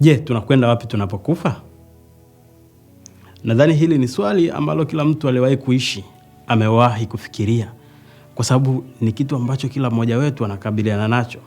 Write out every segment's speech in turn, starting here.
Je, tunakwenda wapi tunapokufa? Nadhani hili ni swali ambalo kila mtu aliyewahi kuishi amewahi kufikiria, kwa sababu ni kitu ambacho kila mmoja wetu anakabiliana nacho.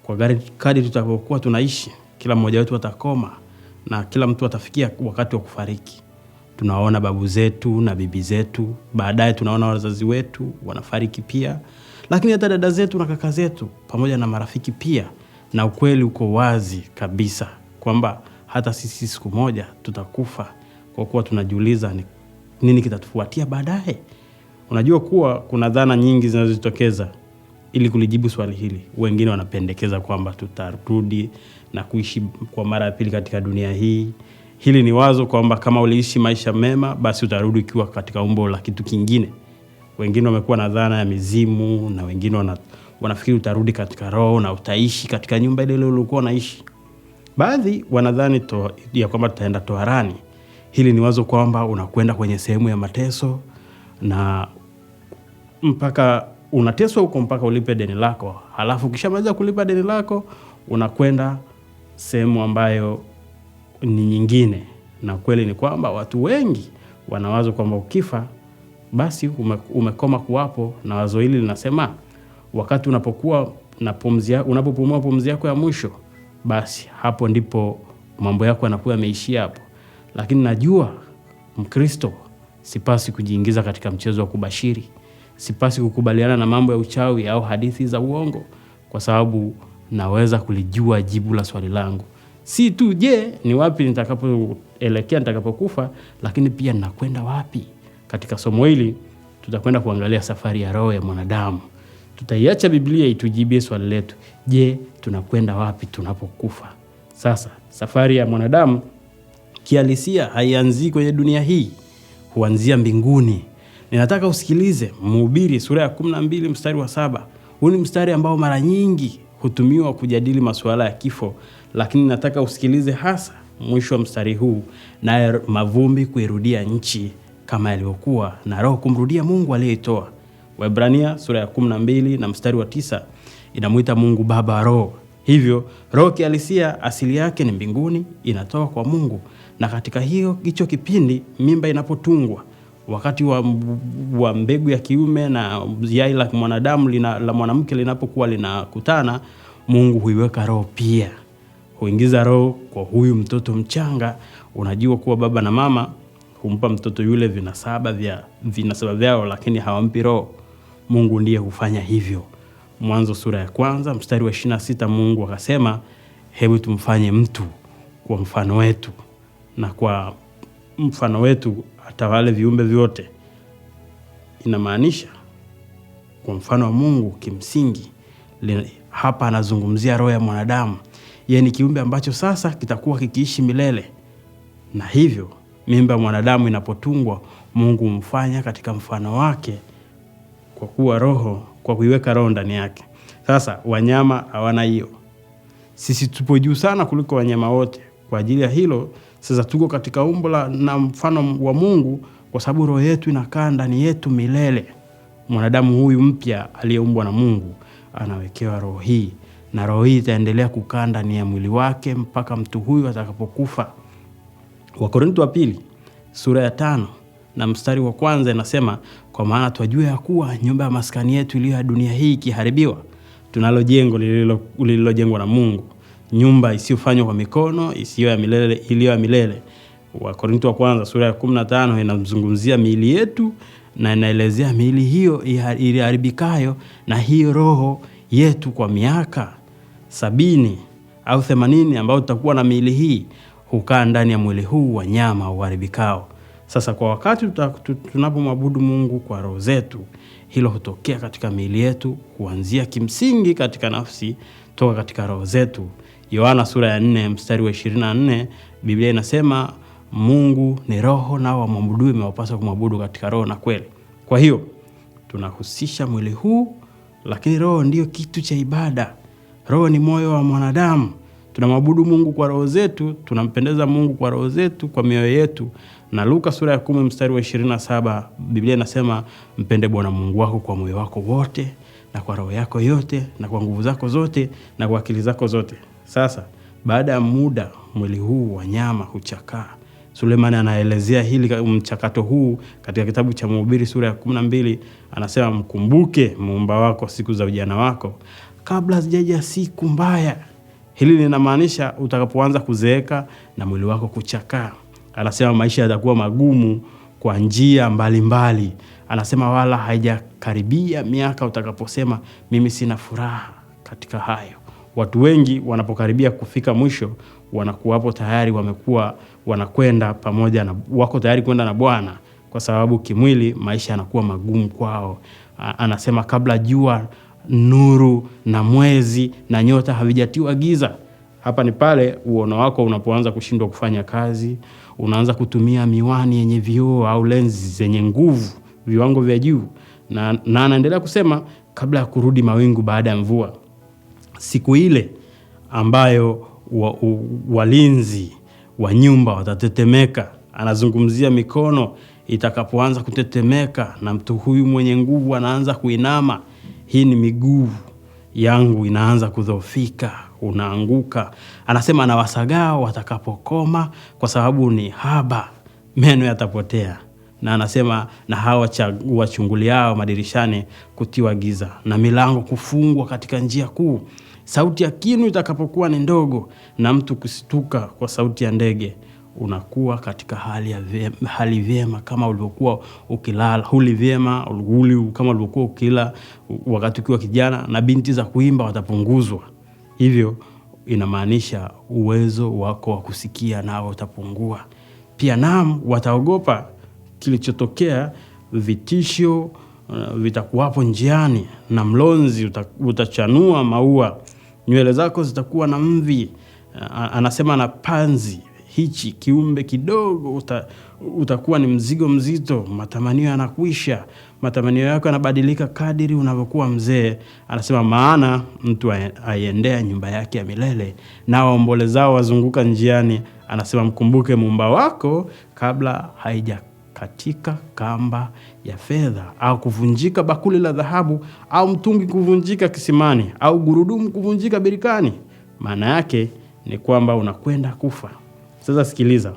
Kwa kadri tutakokuwa tunaishi, kila mmoja wetu atakoma na kila mtu atafikia wakati wa kufariki. Tunaona babu zetu na bibi zetu, baadaye tunaona wazazi wetu wanafariki pia, lakini hata dada zetu na kaka zetu pamoja na marafiki pia. Na ukweli uko wazi kabisa kwamba hata sisi siku moja tutakufa, kwa kuwa tunajiuliza nini kitatufuatia baadaye. Unajua kuwa kuna dhana nyingi zinazotokeza ili kulijibu swali hili. Wengine wanapendekeza kwamba tutarudi na kuishi kwa mara ya pili katika dunia hii. Hili ni wazo kwamba kama uliishi maisha mema, basi utarudi ukiwa katika umbo la kitu kingine. Wengine wamekuwa na dhana ya mizimu, na wengine wanafikiri utarudi katika roho na utaishi katika nyumba ile ile uliokuwa unaishi. Baadhi wanadhani ya kwamba tutaenda toharani. Hili ni wazo kwamba unakwenda kwenye sehemu ya mateso na mpaka unateswa huko mpaka ulipe deni lako. Halafu ukishamaliza kulipa deni lako, unakwenda sehemu ambayo ni nyingine. Na kweli ni kwamba watu wengi wanawazo kwamba ukifa basi umekoma kuwapo, na wazo hili linasema wakati unapopumua pumzi yako ya mwisho, basi hapo ndipo mambo yako yanakuwa yameishia hapo. Lakini najua Mkristo sipasi kujiingiza katika mchezo wa kubashiri. Sipasi kukubaliana na mambo ya uchawi au hadithi za uongo, kwa sababu naweza kulijua jibu la swali langu. Si tu je, ni wapi nitakapoelekea nitakapokufa, lakini pia nakwenda wapi. Katika somo hili tutakwenda kuangalia safari ya roho ya mwanadamu. Tutaiacha Biblia itujibie swali letu. Je, tunakwenda wapi tunapokufa? Sasa, safari ya mwanadamu kihalisia haianzi kwenye dunia hii, huanzia mbinguni. Ninataka usikilize Mhubiri sura ya 12 mstari wa 7. Huu ni mstari ambao mara nyingi hutumiwa kujadili masuala ya kifo, lakini nataka usikilize hasa mwisho wa mstari huu, naye mavumbi kuirudia nchi kama yalivyokuwa, na roho kumrudia Mungu aliyeitoa. Waebrania sura ya 12 na mstari wa 9 inamuita Mungu Baba roho. Hivyo roho kihalisia asili yake ni mbinguni, inatoka kwa Mungu. Na katika hicho kipindi mimba inapotungwa, wakati wa mbegu ya kiume na yai la mwanadamu la mwanamke linapokuwa linakutana, Mungu huiweka roho pia. Huingiza roho kwa huyu mtoto mchanga. Unajua kuwa baba na mama humpa mtoto yule vinasaba vyao, lakini hawampi roho. Mungu ndiye hufanya hivyo. Mwanzo sura ya 1 mstari wa 26, Mungu akasema, hebu tumfanye mtu kwa mfano wetu, na kwa mfano wetu atawale viumbe vyote. Inamaanisha kwa mfano wa Mungu. Kimsingi hapa anazungumzia roho ya mwanadamu. Yeye ni kiumbe ambacho sasa kitakuwa kikiishi milele. Na hivyo mimba ya mwanadamu inapotungwa, Mungu humfanya katika mfano wake kwa kuiweka roho ndani yake. Sasa wanyama hawana hiyo. Sisi tupo juu sana kuliko wanyama wote. Kwa ajili ya hilo sasa tuko katika umbo na mfano wa Mungu, kwa sababu roho yetu inakaa ndani yetu milele. Mwanadamu huyu mpya aliyeumbwa na Mungu anawekewa roho hii, na roho hii itaendelea kukaa ndani ya mwili wake mpaka mtu huyu atakapokufa. Wakorintho wa pili sura ya 5 na mstari wa 1 inasema, kwa maana twajua ya kuwa nyumba ya maskani yetu iliyo ya dunia hii ikiharibiwa, tunalo jengo lililojengwa na Mungu, nyumba isiyofanywa kwa mikono, isiyo ya milele, iliyo ya milele. Wakorintho wa kwanza sura ya 15 inazungumzia miili yetu, na inaelezea miili hiyo iliharibikayo, na hiyo roho yetu kwa miaka 70 au 80 ambao tutakuwa na miili hii hukaa ndani ya mwili huu wa nyama uharibikao. Sasa kwa wakati tunapomwabudu Mungu kwa roho zetu, hilo hutokea katika miili yetu, kuanzia kimsingi katika nafsi, toka katika roho zetu. Yohana sura ya 4 mstari wa 24, Biblia inasema Mungu ni roho, nao wamwabuduo imewapasa kumwabudu katika roho na kweli. Kwa hiyo tunahusisha mwili huu, lakini roho ndio kitu cha ibada. Roho ni moyo wa mwanadamu. Tunamwabudu Mungu kwa roho zetu, tunampendeza Mungu kwa roho zetu, kwa mioyo yetu. Na Luka sura ya 10 mstari wa 27, Biblia inasema mpende Bwana Mungu wako kwa moyo wako wote, na kwa roho yako yote, na kwa nguvu zako zote, na kwa akili zako zote. Sasa baada ya muda mwili huu wa nyama huchakaa. Sulemani anaelezea hili mchakato huu katika kitabu cha Mhubiri sura ya 12. Anasema, mkumbuke muumba wako siku za ujana wako kabla zijaja siku mbaya. Hili linamaanisha utakapoanza kuzeeka na mwili wako kuchakaa. Anasema maisha yatakuwa magumu kwa njia mbalimbali. Anasema wala haijakaribia miaka utakaposema mimi sina furaha katika hayo. Watu wengi wanapokaribia kufika mwisho wanakuwapo tayari wanakwenda pamoja na wako tayari kwenda na Bwana, kwa sababu kimwili maisha yanakuwa magumu kwao. Anasema kabla jua, nuru na mwezi na nyota havijatiwa giza. Hapa ni pale uono wako unapoanza kushindwa kufanya kazi, unaanza kutumia miwani yenye vioo au lenzi zenye nguvu, viwango vya juu. Na anaendelea kusema kabla ya kurudi mawingu baada ya mvua. Siku ile ambayo walinzi wa nyumba watatetemeka. Anazungumzia mikono itakapoanza kutetemeka na mtu huyu mwenye nguvu anaanza kuinama. Hii ni miguu yangu inaanza kudhoofika, unaanguka. Anasema na wasagao watakapokoma kwa sababu ni haba, meno yatapotea. Na anasema na hawa wachunguliao madirishani kutiwa giza na milango kufungwa katika njia kuu. Sauti ya kinu itakapokuwa ni ndogo na mtu kusituka kwa sauti ya ndege. Unakuwa katika hali vyema kama ulivyokuwa ukilala, huli vyema kama ulivyokuwa ukila wakati ukiwa kijana, na binti za kuimba watapunguzwa. Hivyo inamaanisha uwezo wako wa kusikia nao utapungua. Pia naam, wataogopa kilichotokea, vitisho vitakuwapo njiani, na mlonzi utachanua maua, nywele zako zitakuwa na mvi. Anasema na panzi, hichi kiumbe kidogo utakuwa ni mzigo mzito. Matamanio yanakwisha, matamanio yako yanabadilika kadiri unavyokuwa mzee. Anasema maana mtu aiendea nyumba yake ya milele, na waombolezao wazunguka njiani. Anasema mkumbuke muumba wako kabla katika kamba ya fedha, au kuvunjika bakuli la dhahabu, au mtungi kuvunjika kisimani, au gurudumu kuvunjika birikani. Maana yake ni kwamba unakwenda kufa. Sasa sikiliza.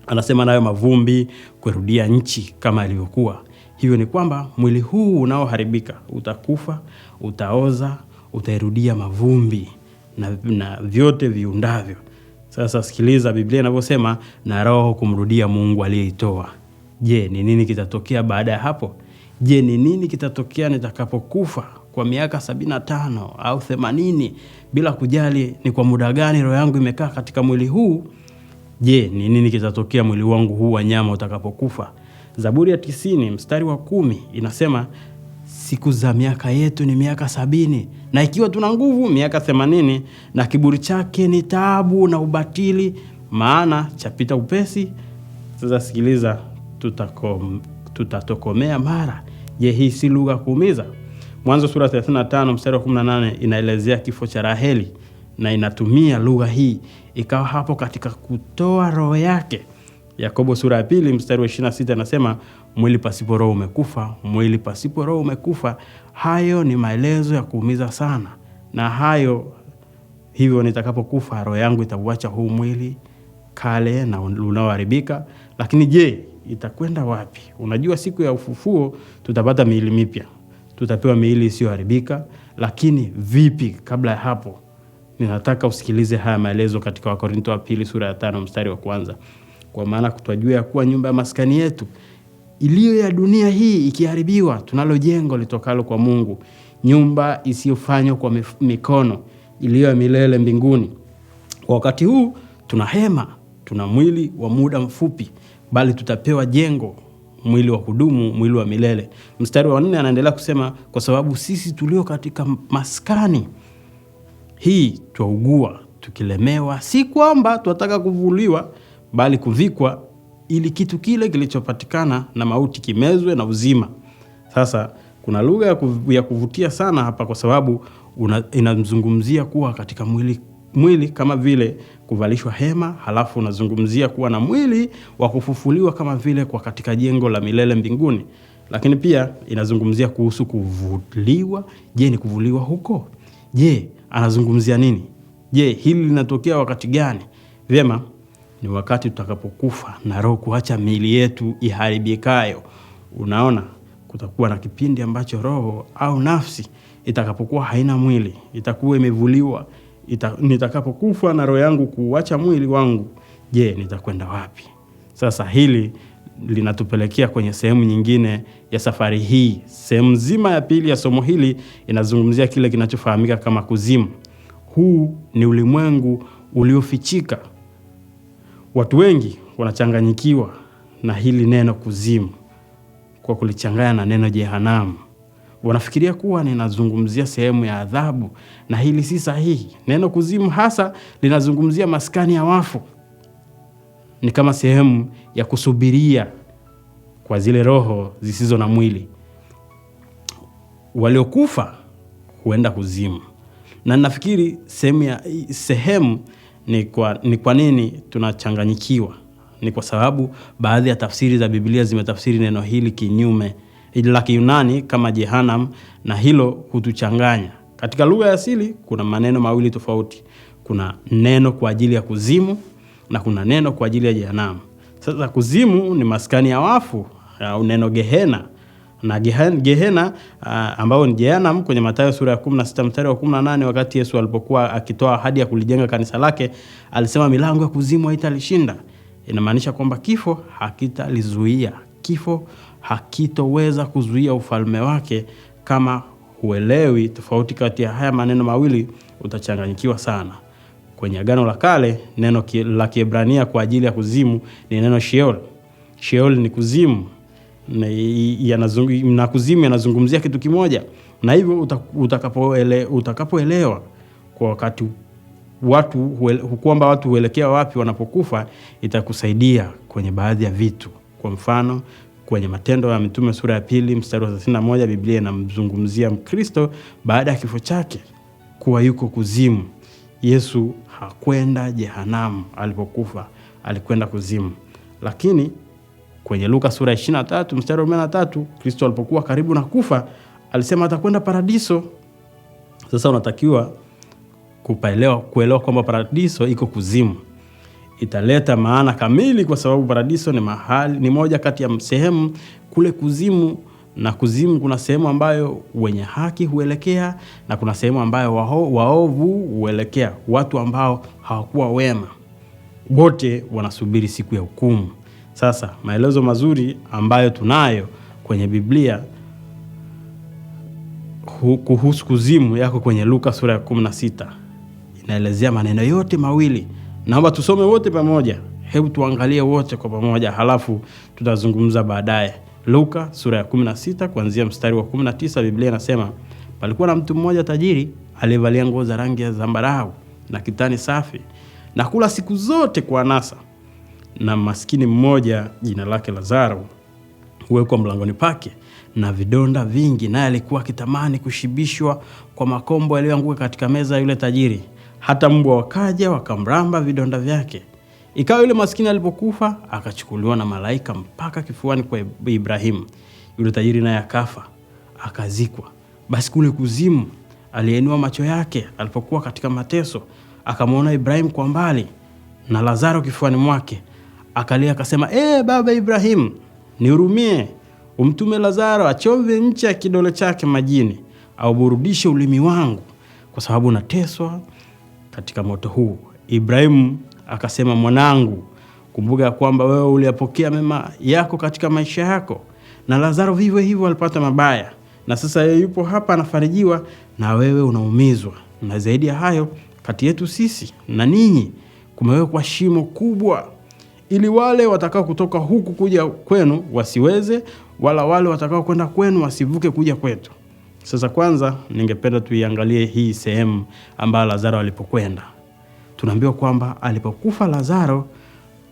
Anasema nayo mavumbi kurudia nchi kama ilivyokuwa. Hivyo ni kwamba mwili huu unaoharibika utakufa, utaoza, utairudia mavumbi na vyote viundavyo. Sasa sikiliza Biblia inavyosema, na roho kumrudia Mungu aliyeitoa. Je, ni nini kitatokea baada ya hapo? Je, ni nini kitatokea nitakapokufa kwa miaka 75 au 80, bila kujali ni kwa muda gani roho yangu imekaa katika mwili huu? Je, ni nini kitatokea mwili wangu huu wa nyama utakapokufa? Zaburi ya 90 mstari wa 10 inasema, siku za miaka yetu ni miaka 70, na ikiwa tuna nguvu miaka 80, na kiburi chake ni taabu na ubatili, maana chapita upesi. Sasa sikiliza, tutatokomea mara. Je, hii si lugha kuumiza? Mwanzo sura 35 mstari wa 18 inaelezea kifo cha Raheli, na inatumia lugha hii. Ikawa hapo katika kutoa roho yake. Yakobo sura ya 2 mstari wa 26 anasema, mwili pasipo roho umekufa, mwili pasipo roho umekufa. Hayo ni maelezo ya kuumiza sana. Na hivyo nitakapokufa roho yangu itauacha huu mwili kale na unaoharibika. Lakini je, itakwenda wapi? Unajua siku ya ufufuo tutapata miili mipya. Tutapewa miili isiyoharibika. Lakini vipi kabla ya hapo? Ninataka usikilize haya maelezo katika Wakorintho wa 2 sura ya 5 mstari wa 1. Kwa maana kutwajua ya kuwa nyumba ya maskani yetu iliyo ya dunia hii ikiharibiwa, tunalo jengo litokalo kwa Mungu, nyumba isiyofanywa kwa mikono, iliyo ya milele mbinguni. Kwa wakati huu tuna hema, tuna mwili wa muda mfupi, bali tutapewa jengo, mwili wa kudumu, mwili wa milele. Mstari wa 4 anaendelea kusema, kwa sababu sisi tulio katika maskani hii twaugua tukilemewa, si kwamba tunataka kuvuliwa, bali kuvikwa, ili kitu kile kilichopatikana na mauti kimezwe na uzima. Sasa kuna lugha ya kuvutia sana hapa, kwa sababu inazungumzia kuwa katika mwili kama vile kuvalishwa hema, halafu unazungumzia kuwa na mwili wa kufufuliwa kama vile kwa katika jengo la milele mbinguni. Lakini pia inazungumzia kuhusu kuvuliwa. Je, ni kuvuliwa huko? Je, anazungumzia nini? Je, hili linatokea wakati gani? Vyema, ni wakati tutakapokufa na roho kuacha miili yetu iharibikayo. Unaona, kutakuwa na kipindi ambacho roho au nafsi itakapokuwa haina mwili, itakuwa imevuliwa. Nitakapokufa na roho yangu kuacha mwili wangu, je, nitakwenda wapi? Sasa hili linatupelekea kwenye sehemu nyingine ya safari hii. Sehemu nzima ya pili ya somo hili inazungumzia kile kinachofahamika kama kuzimu. Huu ni ulimwengu uliofichika. Watu wengi wanachanganyikiwa na hili neno kuzimu kwa kulichanganya na neno jehanamu. Wanafikiria kuwa ninazungumzia sehemu ya adhabu, na hili si sahihi. Neno kuzimu hasa linazungumzia maskani ya wafu. Ni kama sehemu ya kusubiria kwa zile roho zisizo na mwili. Waliokufa huenda kuzimu. Na nafikiri sehemu ni kwa nini tunachanganyikiwa. Ni kwa sababu baadhi ya tafsiri za Biblia zimetafsiri neno hili kinyume, la Kiyunani kama Jehanam, na hilo hutuchanganya. Katika lugha ya asili kuna maneno mawili tofauti. Kuna neno kwa ajili ya kuzimu na kuna neno kwa ajili ya Jehanam. Sasa kuzimu ni maskani ya wafu, au neno Gehena. Na Gehena ambao ni Jehanam kwenye Mathayo sura ya 16 mstari wa 18, wakati Yesu alipokuwa akitoa ahadi ya kulijenga kanisa lake, alisema milango ya kuzimu haitalishinda. Inamaanisha kwamba kifo hakitalizuia. Kifo hakitoweza kuzuia ufalme wake. Kama huelewi tofauti kati ya haya maneno mawili, utachanganyikiwa sana. Kwenye Agano la Kale, neno la Kiebrania kwa ajili ya kuzimu ni neno Sheol. Sheol ni kuzimu, na kuzimu yanazungumzia kitu kimoja. Na hivyo utakapoelewa kwa wakati kwamba watu huelekea wapi wanapokufa, itakusaidia kwenye baadhi ya vitu. Kwa mfano, kwenye Matendo ya Mitume sura ya 2 mstari wa 31, Biblia inamzungumzia Mkristo baada ya kifo chake kuwa yuko kuzimu. Yesu hakwenda Jehanamu alipokufa, alikwenda kuzimu. Lakini kwenye Luka sura ya 23 mstari wa 13, Kristo alipokuwa karibu na kufa, alisema atakwenda paradiso. Sasa unatakiwa kuelewa kwamba paradiso iko kuzimu. Italeta maana kamili, kwa sababu paradiso ni moja kati ya sehemu kule kuzimu. Na kuzimu kuna sehemu ambayo wenye haki huelekea, na kuna sehemu ambayo waovu huelekea, watu ambao hawakuwa wema. Wote wanasubiri siku ya hukumu. Sasa maelezo mazuri ambayo tunayo kwenye Biblia kuhusu kuzimu yako kwenye Luka sura ya 16. Inaelezea maneno yote mawili. Naomba tusome wote pamoja. Hebu tuangalie wote kwa pamoja, halafu tutazungumza baadaye. Luka sura ya 16 kuanzia mstari wa 19, Biblia inasema, palikuwa na mtu mmoja tajiri aliyevalia nguo za rangi ya zambarau na kitani safi, na kula siku zote kwa anasa. Na maskini mmoja jina lake Lazaro huwekwa mlangoni pake na vidonda vingi, naye alikuwa akitamani kushibishwa kwa makombo yaliyoanguka katika meza ya yule tajiri. Hata mbwa wakaja wakamramba vidonda vyake. Ikawa yule maskini alipokufa, akachukuliwa na malaika mpaka kifuani kwa Ibrahimu. Yule tajiri naye akafa, akazikwa. Basi kule kuzimu aliinua macho yake alipokuwa katika mateso, akamwona Ibrahimu kwa mbali na Lazaro kifuani mwake. Akalia akasema, baba Ibrahimu, nihurumie, umtume Lazaro achove ncha ya kidole chake majini, au burudishe ulimi wangu, kwa sababu nateswa katika moto huu. Ibrahimu akasema, mwanangu, kumbuka kwamba wewe uliyapokea mema yako katika maisha yako, na Lazaro vivyo hivyo alipata mabaya, na sasa yeye yupo hapa anafarijiwa, na wewe unaumizwa. Na zaidi ya hayo, kati yetu sisi na ninyi kumewekwa shimo kubwa, ili wale watakao kutoka huku kuja kwenu wasiweze, wala wale watakao kwenda kwenu wasivuke kuja kwetu. Sasa kwanza ningependa tuiangalie hii sehemu ambayo Lazaro alipokwenda. Tunaambiwa kwamba alipokufa Lazaro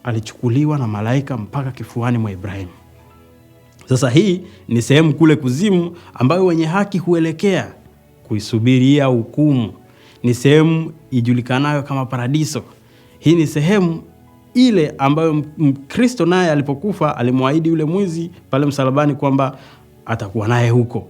alichukuliwa na malaika mpaka kifuani mwa Ibrahimu. Sasa hii ni sehemu kule kuzimu ambayo wenye haki huelekea kuisubiria hukumu. Ni sehemu ijulikanayo kama paradiso. Hii ni sehemu ile ambayo Kristo naye alipokufa alimwahidi yule mwizi pale msalabani kwamba atakuwa naye huko.